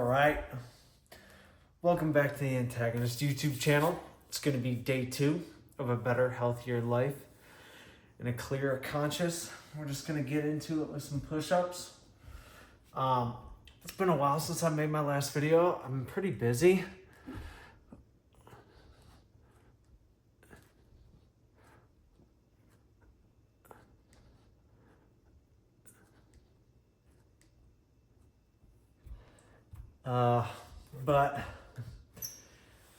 right. Welcome back to the Antagonist YouTube channel. It's going to be day 2 of a better, healthier life and a clearer conscience. We're just going to get into it with some push-ups. It's been a while since I made my last video. I'm pretty busy. But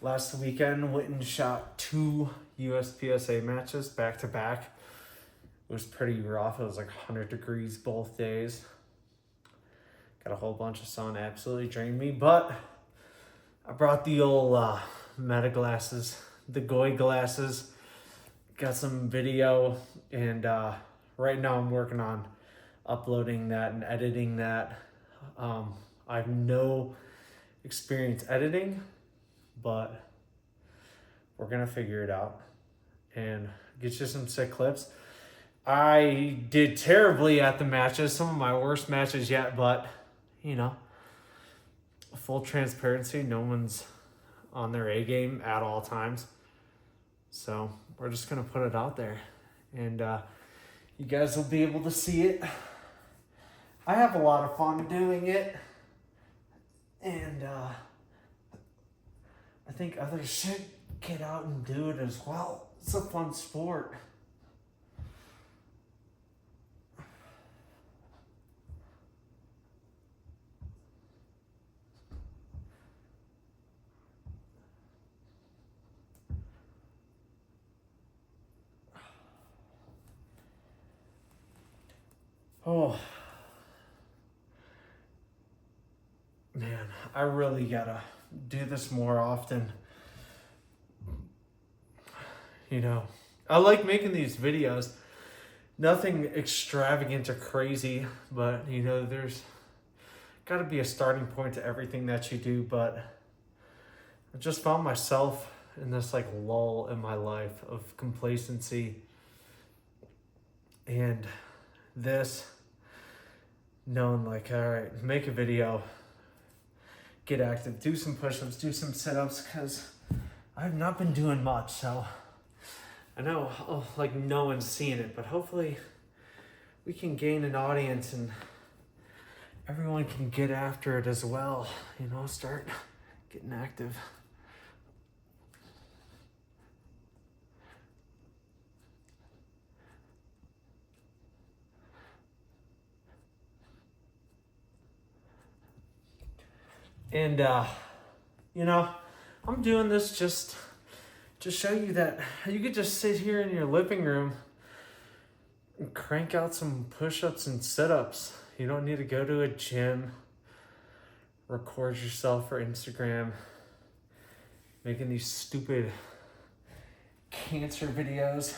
last weekend went and shot 2 USPSA matches back to back. It was pretty rough. It was like 100 degrees both days. Got a whole bunch of sun, absolutely drained me, but I brought the old Meta glasses, the Goy glasses. Got some video, and right now I'm working on uploading that and editing that. I have no experience editing, but we're gonna figure it out and get you some sick clips. I did terribly at the matches, some of my worst matches yet, but you know, full transparency, no one's on their A game at all times. So we're just gonna put it out there, and you guys will be able to see it. I have a lot of fun doing it, and I think others should get out and do it as well. It's a fun sport. Oh, man, I really gotta do this more often. You know, I like making these videos. Nothing extravagant or crazy, but you know, there's gotta be a starting point to everything that you do. But I just found myself in this like lull in my life of complacency, and this knowing like, all right, make a video, get active, do some push-ups, do some sit-ups, because I've not been doing much. So I know like no one's seeing it, but hopefully we can gain an audience and everyone can get after it as well. You know, start getting active. And you know, I'm doing this just to show you that you could just sit here in your living room and crank out some push-ups and sit-ups. You don't need to go to a gym, record yourself for Instagram, making these stupid cancer videos.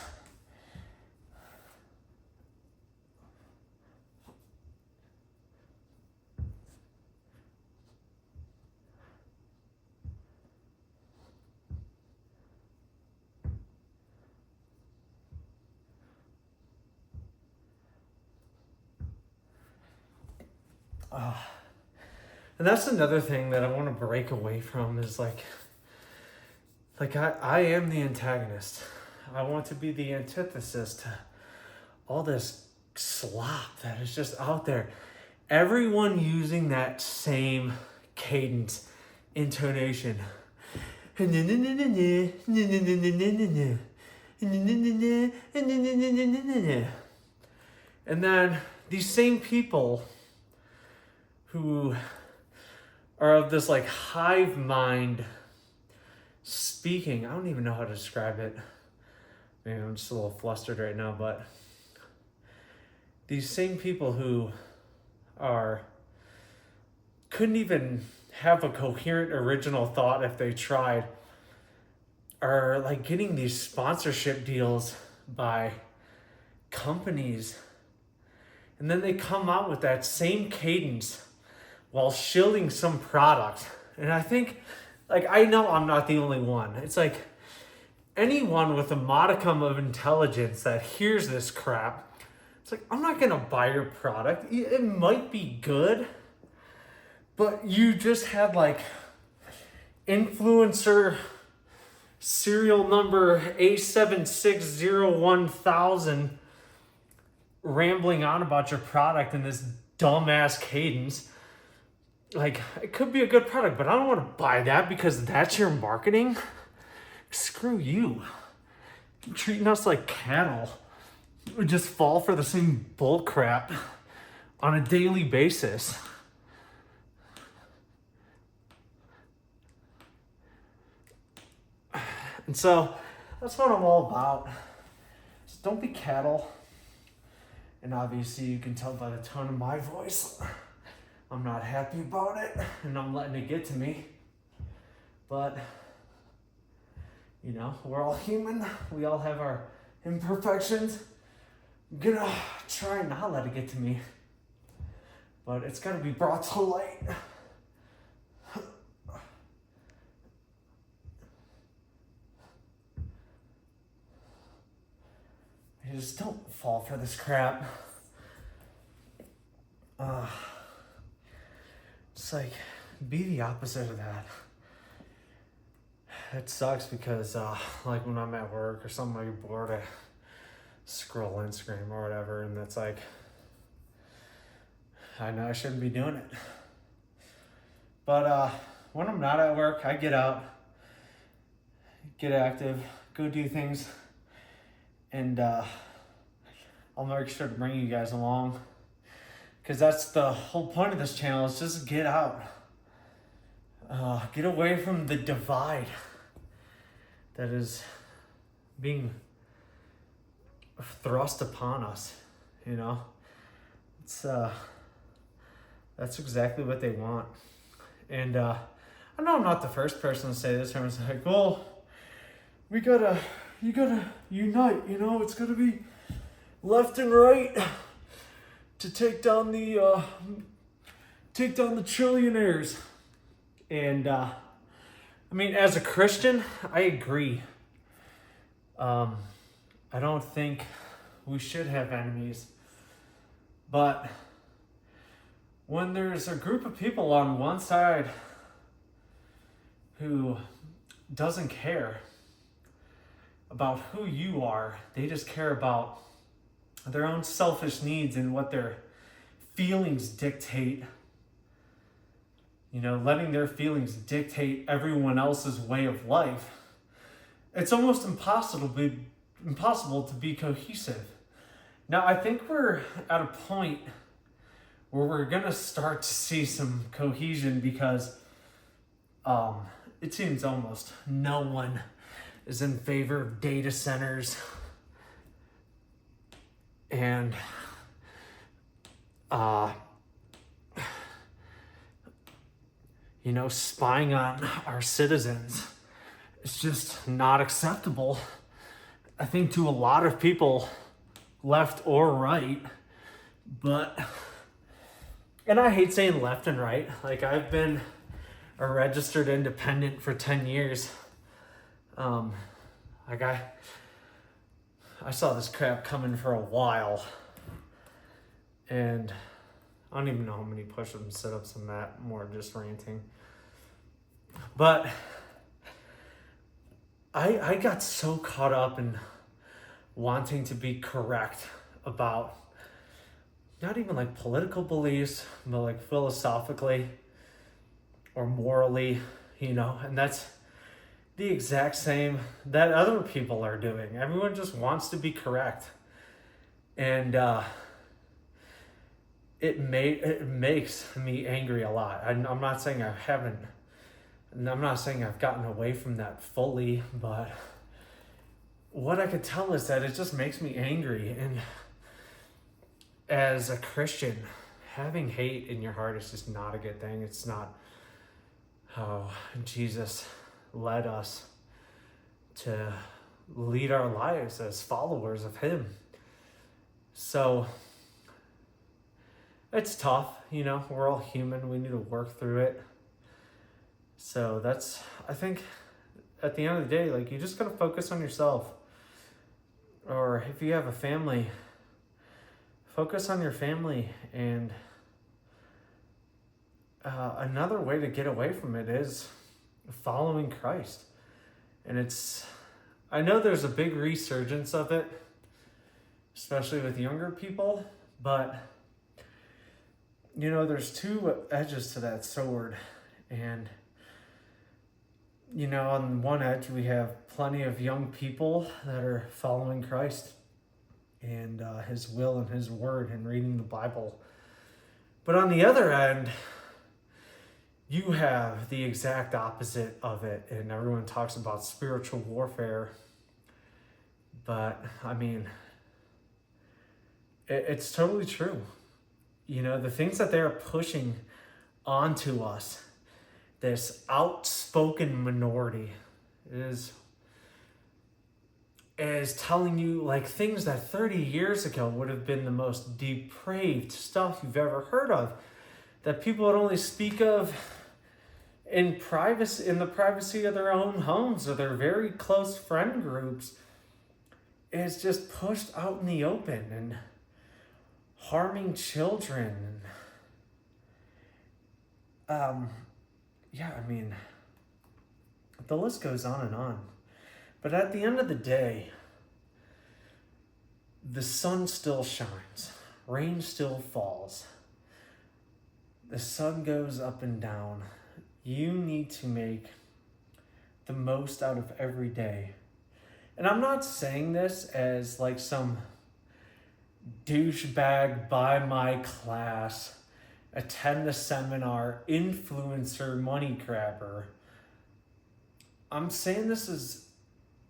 And that's another thing that I want to break away from is like I am the antagonist. I want to be the antithesis to all this slop that is just out there. Everyone using that same cadence, intonation. And then these same people who are of this like hive mind speaking. I don't even know how to describe it. Maybe I'm just a little flustered right now, but these same people who couldn't even have a coherent original thought if they tried are like getting these sponsorship deals by companies, and then they come out with that same cadence while shilling some product. And I think, like, I know I'm not the only one. It's like anyone with a modicum of intelligence that hears this crap, it's like, I'm not gonna buy your product. It might be good, But you just had like influencer serial number A7601000 rambling on about your product in this dumbass cadence. Like, it could be a good product, but I don't want to buy that because that's your marketing. Screw you. You're treating us like cattle. We just fall for the same bull crap on a daily basis. And so that's what I'm all about. Just don't be cattle. And obviously you can tell by the tone of my voice, I'm not happy about it and I'm letting it get to me. But, you know, we're all human. We all have our imperfections. I'm gonna try and not let it get to me. But it's gotta be brought to light. You just don't fall for this crap. It's like, be the opposite of that. It sucks because, like when I'm at work or something, I get bored, I scroll Instagram or whatever, and it's like, I know I shouldn't be doing it. But when I'm not at work, I get out, get active, go do things, and I'll make sure to bring you guys along. Because that's the whole point of this channel, is just get out. Get away from the divide that is being thrust upon us, you know? It's that's exactly what they want. And I know I'm not the first person to say this. Everyone's like, well, you gotta unite, you know? It's gotta be left and right to take down the trillionaires. And I mean, as a Christian, I agree. I don't think we should have enemies. But when there's a group of people on one side who doesn't care about who you are, they just care about their own selfish needs and what their feelings dictate. You know, letting their feelings dictate everyone else's way of life. It's almost impossible to be cohesive. Now, I think we're at a point where we're gonna start to see some cohesion because it seems almost no one is in favor of data centers and you know, spying on our citizens. It's just not acceptable, I think, to a lot of people, left or right. But, and I hate saying left and right. Like, I've been a registered independent for 10 years. Like, I saw this crap coming for a while. And I don't even know how many push-ups and sit-ups and that, more just ranting. But I got so caught up in wanting to be correct about not even like political beliefs, but like philosophically or morally, you know, and that's the exact same that other people are doing. Everyone just wants to be correct. And it makes me angry a lot. I'm not saying I haven't, and I'm not saying I've gotten away from that fully, but what I could tell is that it just makes me angry. And as a Christian, having hate in your heart is just not a good thing. It's not how Jesus led us to lead our lives as followers of him. So it's tough, you know, we're all human. We need to work through it. So that's, I think, at the end of the day, like, you just gotta focus on yourself. Or if you have a family, focus on your family and another way to get away from it is following Christ. And I know there's a big resurgence of it, especially with younger people, but there's two edges to that sword. And on one edge we have plenty of young people that are following Christ and his will and his word and reading the Bible. But on the other end, you have the exact opposite of it, and everyone talks about spiritual warfare. But I mean, it's totally true. The things that they're pushing onto us, this outspoken minority is telling you like things that 30 years ago would have been the most depraved stuff you've ever heard of, that people would only speak of in the privacy of their own homes or their very close friend groups, is just pushed out in the open and harming children. I mean, the list goes on and on. But at the end of the day, the sun still shines, rain still falls, the sun goes up and down. You need to make the most out of every day. And I'm not saying this as like some douchebag by my class, attend the seminar, influencer, money grabber. I'm saying this as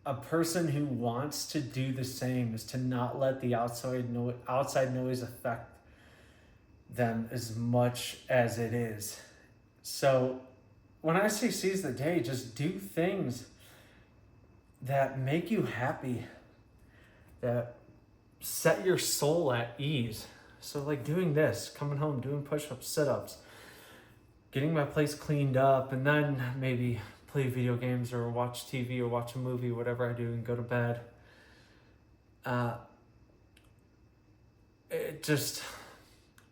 a person who wants to do the same, is to not let the outside noise affect them as much as it is. So when I say seize the day, just do things that make you happy, that set your soul at ease. So like doing this, coming home, doing push-ups, sit-ups, getting my place cleaned up, and then maybe play video games or watch TV or watch a movie, whatever I do, and go to bed.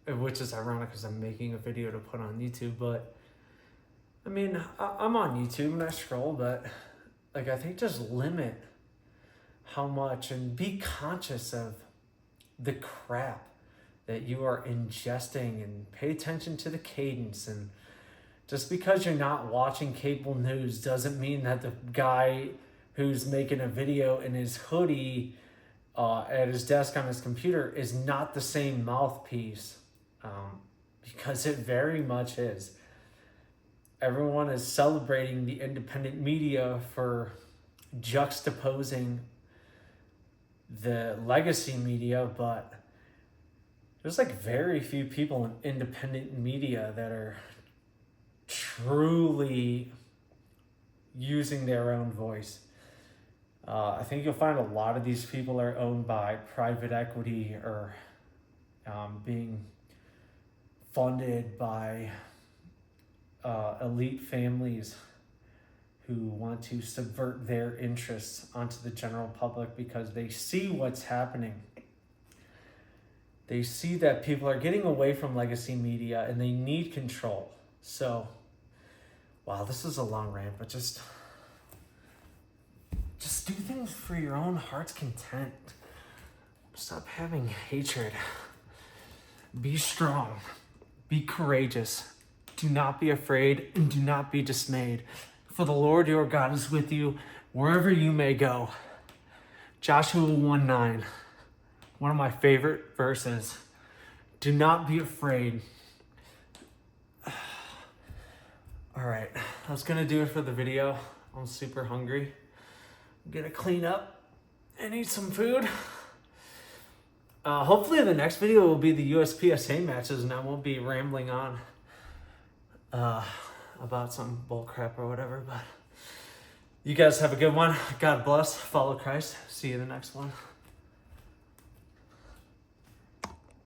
Which is ironic because I'm making a video to put on YouTube, but I mean, I'm on YouTube and I scroll, but like I think just limit how much and be conscious of the crap that you are ingesting, and pay attention to the cadence. And just because you're not watching cable news doesn't mean that the guy who's making a video in his hoodie at his desk on his computer is not the same mouthpiece, because it very much is. Everyone is celebrating the independent media for juxtaposing the legacy media, but there's like very few people in independent media that are truly using their own voice. I think you'll find a lot of these people are owned by private equity or being funded by elite families who want to subvert their interests onto the general public because they see what's happening. They see that people are getting away from legacy media and they need control. So, wow, this is a long rant, but just do things for your own heart's content. Stop having hatred. Be strong. Be courageous. Do not be afraid and do not be dismayed. For the Lord your God is with you wherever you may go. Joshua 1:9. One of my favorite verses. Do not be afraid. All right, that's gonna do it for the video. I'm super hungry. I'm gonna clean up and eat some food. Hopefully the next video will be the USPSA matches and I won't be rambling on about some bull crap or whatever. But you guys have a good one. God bless. Follow Christ. See you in the next one.